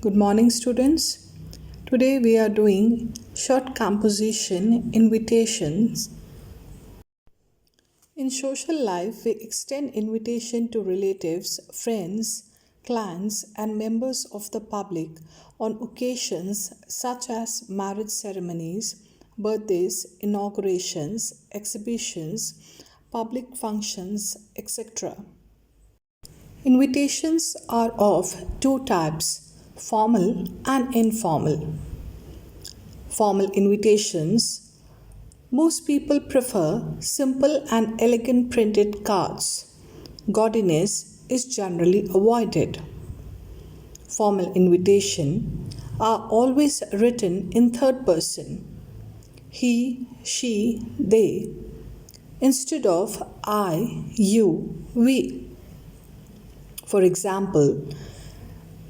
Good morning, students. Today we are doing short composition invitations. In social life, we extend invitation to relatives, friends, clients, and members of the public on occasions such as marriage ceremonies, birthdays, inaugurations, exhibitions, public functions, etc. Invitations are of two types, formal and informal. Formal invitations. Most people prefer simple and elegant printed cards. Gaudiness is generally avoided. Formal invitations are always written in third person, he, she, they, instead of I, you, we. For example,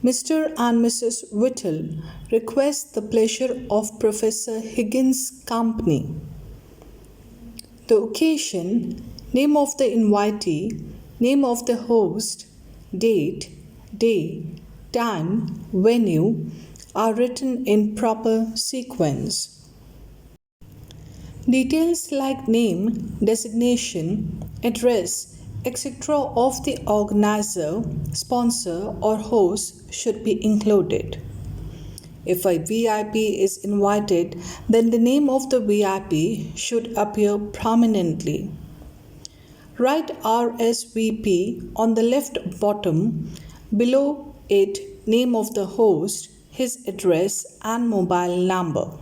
Mr. and Mrs. Whittle request the pleasure of Professor Higgins' company. The occasion, name of the invitee, name of the host, date, day, time, venue are written in proper sequence. Details like name, designation, address, etc. of the organizer, sponsor, or host should be included. If a VIP is invited, then the name of the VIP should appear prominently. Write RSVP on the left bottom, below it name of the host, his address and mobile number.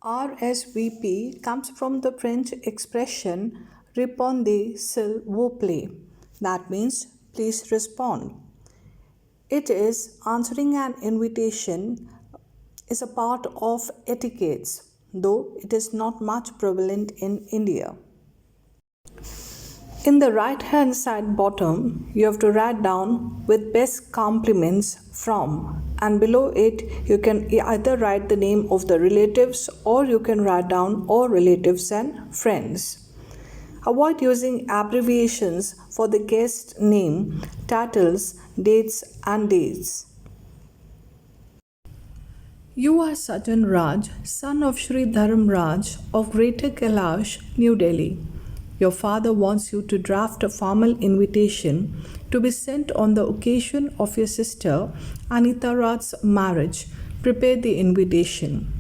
RSVP comes from the French expression répondez s'il vous plaît. That means please respond. It is answering an invitation is a part of etiquettes, though it is not much prevalent in India. In the right hand side bottom, you have to write down with best compliments from, and below it you can either write the name of the relatives or you can write down all relatives and friends. Avoid using abbreviations for the guest name, titles, dates and days. You are Sajan Raj, son of Sri Dharam Raj of Greater Kailash, New Delhi. Your father wants you to draft a formal invitation to be sent on the occasion of your sister Anita Raj's marriage. Prepare the invitation.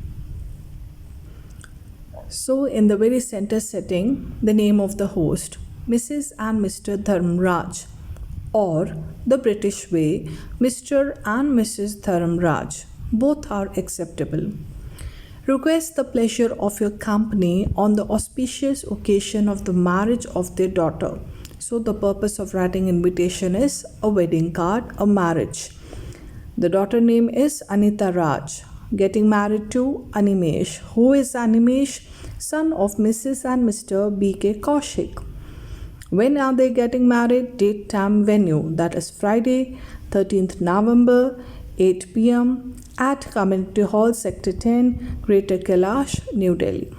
So, in the very center setting, the name of the host, Mrs. and Mr. Dharam Raj, or the British way, Mr. and Mrs. Dharam Raj. Both are acceptable. Request the pleasure of your company on the auspicious occasion of the marriage of their daughter. So, the purpose of writing invitation is a wedding card, a marriage. The daughter name is Anita Raj. Getting married to Animesh. Who is Animesh? Son of Mrs. and Mr. B.K. Kaushik. When are they getting married? Date, time, venue. That is Friday, 13th November, 8 p.m. at Community Hall, Sector 10, Greater Kailash, New Delhi.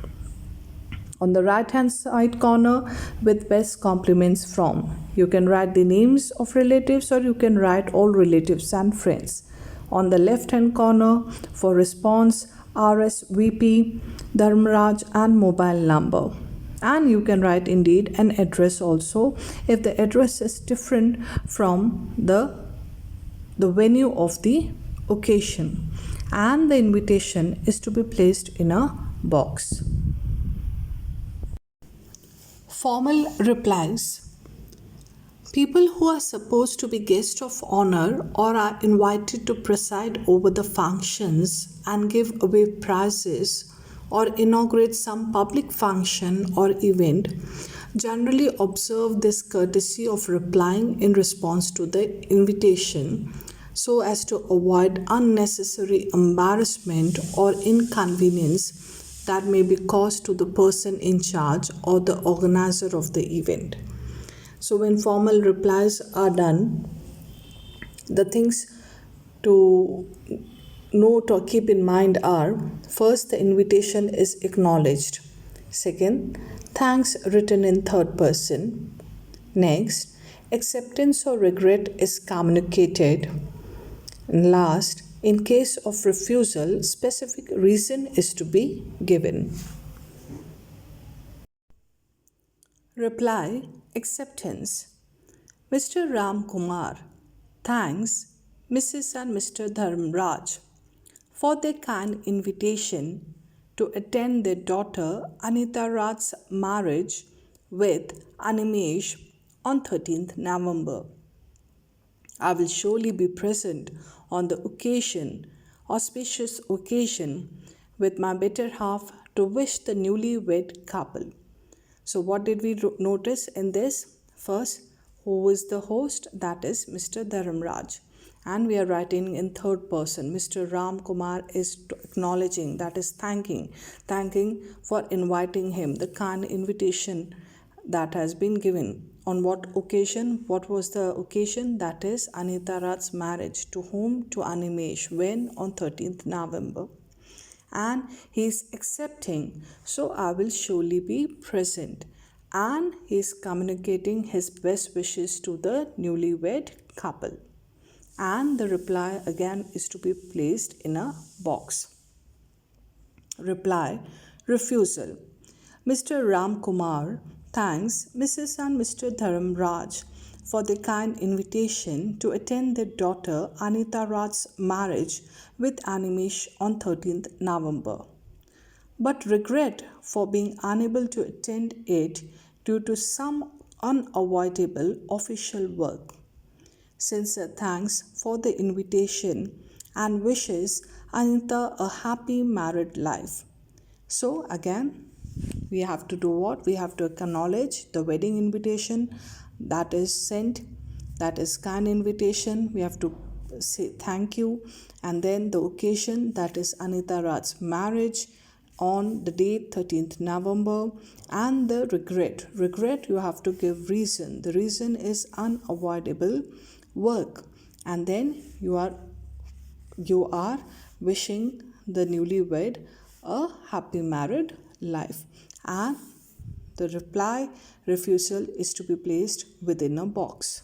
On the right hand side corner with best compliments from. You can write the names of relatives or you can write all relatives and friends. On the left hand corner for response, RSVP, Dharmaraj and mobile number. And you can write indeed an address also if the address is different from the venue of the occasion. And the invitation is to be placed in a box. Formal replies. People who are supposed to be guests of honor or are invited to preside over the functions and give away prizes or inaugurate some public function or event generally observe this courtesy of replying in response to the invitation so as to avoid unnecessary embarrassment or inconvenience that may be caused to the person in charge or the organizer of the event. So when formal replies are done, the things to note or keep in mind are: first, the invitation is acknowledged. Second, thanks written in third person. Next, acceptance or regret is communicated. And last, in case of refusal, specific reason is to be given. Reply: acceptance. Mr. Ram Kumar thanks Mrs. and Mr. Dharmraj for their kind invitation to attend their daughter Anita Raj's marriage with Animesh on 13th November. I will surely be present on the auspicious occasion, with my better half to wish the newlywed couple. So, what did we notice in this? First, who is the host? That is Mr. Dharamraj. And we are writing in third person. Mr. Ram Kumar is acknowledging, that is thanking for inviting him, the kind invitation that has been given. On what occasion? What was the occasion? That is Anita Raj's marriage. To whom? To Animesh. When? On 13th November. And he is accepting, so I will surely be present. And he is communicating his best wishes to the newlywed couple. And the reply again is to be placed in a box. Reply: refusal. Mr. Ram Kumar thanks Mrs. and Mr. Dharam Raj for the kind invitation to attend their daughter Anita Raj's marriage with Animesh on 13th November, but regret for being unable to attend it due to some unavoidable official work. Sincere thanks for the invitation and wishes Anita a happy married life. So, again, we have to do what? We have to acknowledge the wedding invitation that is sent, that is kind invitation. We have to say thank you, and then the occasion, that is Anita Raj's marriage on the date 13th November, and the regret you have to give reason. The reason is unavoidable work, and then you are wishing the newlywed a happy married life. And the reply: refusal is to be placed within a box.